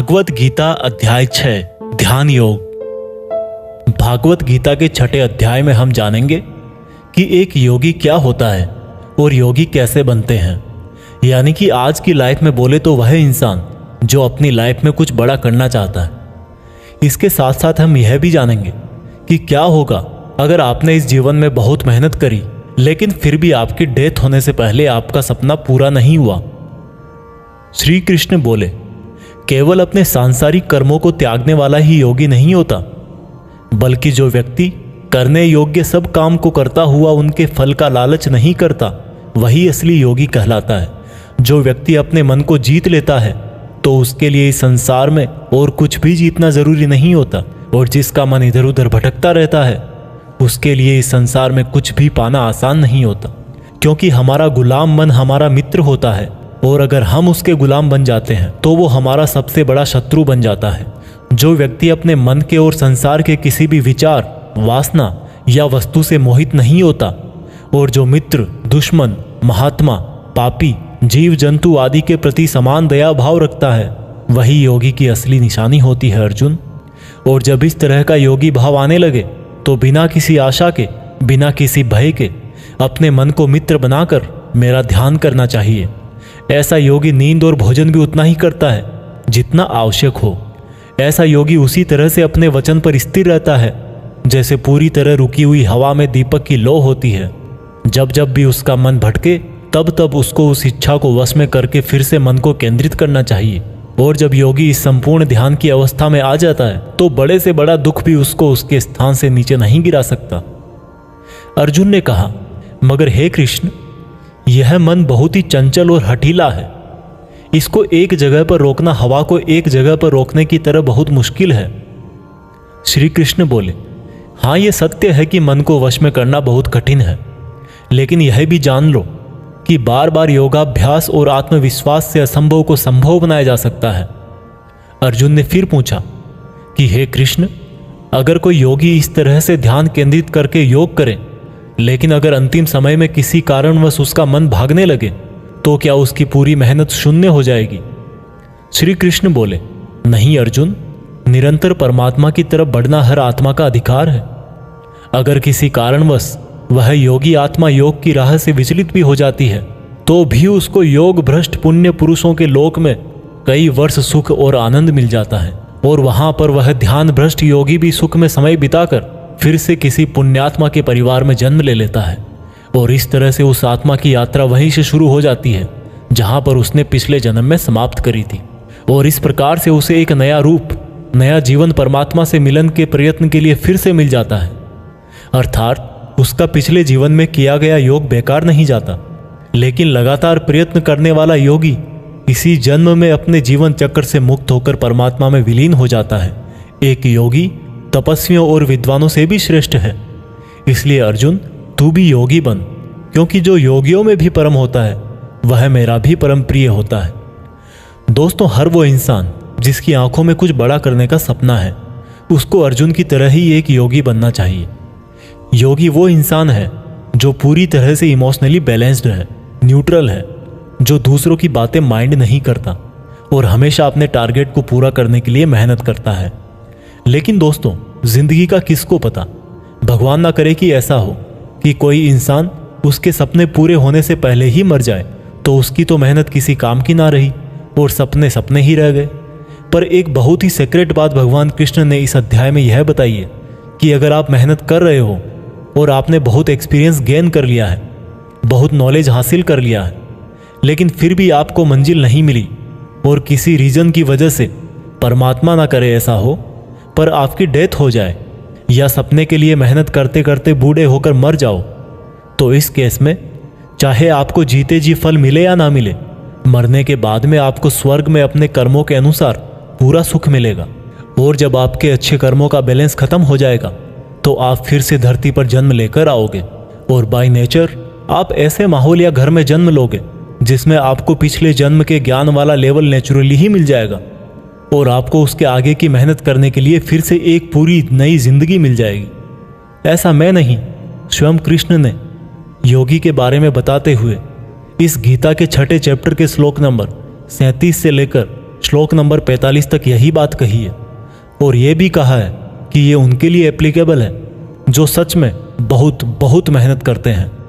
भागवत गीता अध्याय 6 ध्यान योग। भागवत गीता के 6ठे अध्याय में हम जानेंगे कि एक योगी क्या होता है और योगी कैसे बनते हैं। यानी कि आज की लाइफ में बोले तो वह इंसान जो अपनी लाइफ में कुछ बड़ा करना चाहता है। इसके साथ साथ हम यह भी जानेंगे कि क्या होगा अगर आपने इस जीवन में बहुत मेहनत करी लेकिन फिर भी आपकी डेथ होने से पहले आपका सपना पूरा नहीं हुआ। श्री कृष्ण बोले, केवल अपने सांसारिक कर्मों को त्यागने वाला ही योगी नहीं होता, बल्कि जो व्यक्ति करने योग्य सब काम को करता हुआ उनके फल का लालच नहीं करता, वही असली योगी कहलाता है। जो व्यक्ति अपने मन को जीत लेता है तो उसके लिए इस संसार में और कुछ भी जीतना जरूरी नहीं होता, और जिसका मन इधर उधर भटकता रहता है उसके लिए इस संसार में कुछ भी पाना आसान नहीं होता, क्योंकि हमारा गुलाम मन हमारा मित्र होता है, और अगर हम उसके गुलाम बन जाते हैं तो वो हमारा सबसे बड़ा शत्रु बन जाता है। जो व्यक्ति अपने मन के और संसार के किसी भी विचार, वासना या वस्तु से मोहित नहीं होता, और जो मित्र, दुश्मन, महात्मा, पापी, जीव जंतु आदि के प्रति समान दया भाव रखता है, वही योगी की असली निशानी होती है अर्जुन। और जब इस तरह का योगी भाव आने लगे तो बिना किसी आशा के, बिना किसी भय के अपने मन को मित्र बनाकर मेरा ध्यान करना चाहिए। ऐसा योगी नींद और भोजन भी उतना ही करता है जितना आवश्यक हो। ऐसा योगी उसी तरह से अपने वचन पर स्थिर रहता है जैसे पूरी तरह रुकी हुई हवा में दीपक की लौ होती है। जब जब भी उसका मन भटके तब तब उसको उस इच्छा को वश में करके फिर से मन को केंद्रित करना चाहिए। और जब योगी इस संपूर्ण ध्यान की अवस्था में आ जाता है तो बड़े से बड़ा दुख भी उसको उसके स्थान से नीचे नहीं गिरा सकता। अर्जुन ने कहा, मगर हे कृष्ण, यह मन बहुत ही चंचल और हठीला है। इसको एक जगह पर रोकना हवा को एक जगह पर रोकने की तरह बहुत मुश्किल है। श्री कृष्ण बोले, हाँ, यह सत्य है कि मन को वश में करना बहुत कठिन है, लेकिन यह भी जान लो कि बार बार योगाभ्यास और आत्मविश्वास से असंभव को संभव बनाया जा सकता है। अर्जुन ने फिर पूछा कि हे कृष्ण, अगर कोई योगी इस तरह से ध्यान केंद्रित करके योग करे, लेकिन अगर अंतिम समय में किसी कारणवश उसका मन भागने लगे तो क्या उसकी पूरी मेहनत शून्य हो जाएगी? श्री कृष्ण बोले, नहीं अर्जुन, निरंतर परमात्मा की तरफ बढ़ना हर आत्मा का अधिकार है। अगर किसी कारणवश वह योगी आत्मा योग की राह से विचलित भी हो जाती है तो भी उसको योग भ्रष्ट पुण्य पुरुषों के लोक में कई वर्ष सुख और आनंद मिल जाता है, और वहां पर वह ध्यान भ्रष्ट योगी भी सुख में समय बिताकर फिर से किसी पुण्यात्मा के परिवार में जन्म ले लेता है। और इस तरह से उस आत्मा की यात्रा वहीं से शुरू हो जाती है जहां पर उसने पिछले जन्म में समाप्त करी थी, और इस प्रकार से उसे एक नया रूप, नया जीवन परमात्मा से मिलन के प्रयत्न के लिए फिर से मिल जाता है। अर्थात उसका पिछले जीवन में किया गया योग बेकार नहीं जाता, लेकिन लगातार प्रयत्न करने वाला योगी इसी जन्म में अपने जीवन चक्र से मुक्त होकर परमात्मा में विलीन हो जाता है। एक योगी तपस्वियों और विद्वानों से भी श्रेष्ठ है। इसलिए अर्जुन, तू भी योगी बन, क्योंकि जो योगियों में भी परम होता है वह मेरा भी परम प्रिय होता है। दोस्तों, हर वो इंसान जिसकी आंखों में कुछ बड़ा करने का सपना है, उसको अर्जुन की तरह ही एक योगी बनना चाहिए। योगी वो इंसान है जो पूरी तरह से इमोशनली बैलेंस्ड है, न्यूट्रल है, जो दूसरों की बातें माइंड नहीं करता और हमेशा अपने टारगेट को पूरा करने के लिए मेहनत करता है। लेकिन दोस्तों, जिंदगी का किसको पता, भगवान ना करे कि ऐसा हो कि कोई इंसान उसके सपने पूरे होने से पहले ही मर जाए तो उसकी तो मेहनत किसी काम की ना रही और सपने सपने ही रह गए। पर एक बहुत ही सीक्रेट बात भगवान कृष्ण ने इस अध्याय में यह बताई है कि अगर आप मेहनत कर रहे हो और आपने बहुत एक्सपीरियंस गेन कर लिया है, बहुत नॉलेज हासिल कर लिया है, लेकिन फिर भी आपको मंजिल नहीं मिली और किसी रीजन की वजह से, परमात्मा ना करे ऐसा हो, पर आपकी डेथ हो जाए या सपने के लिए मेहनत करते करते बूढ़े होकर मर जाओ, तो इस केस में चाहे आपको जीते जी फल मिले या ना मिले, मरने के बाद में आपको स्वर्ग में अपने कर्मों के अनुसार पूरा सुख मिलेगा। और जब आपके अच्छे कर्मों का बैलेंस खत्म हो जाएगा तो आप फिर से धरती पर जन्म लेकर आओगे, और बाय नेचर आप ऐसे माहौल या घर में जन्म लोगे जिसमें आपको पिछले जन्म के ज्ञान वाला लेवल नेचुरली ही मिल जाएगा, और आपको उसके आगे की मेहनत करने के लिए फिर से एक पूरी नई जिंदगी मिल जाएगी। ऐसा मैं नहीं, स्वयं कृष्ण ने योगी के बारे में बताते हुए इस गीता के 6ठे चैप्टर के श्लोक नंबर 37 से लेकर श्लोक नंबर 45 तक यही बात कही है और ये भी कहा है कि ये उनके लिए एप्लीकेबल है जो सच में बहुत बहुत मेहनत करते हैं।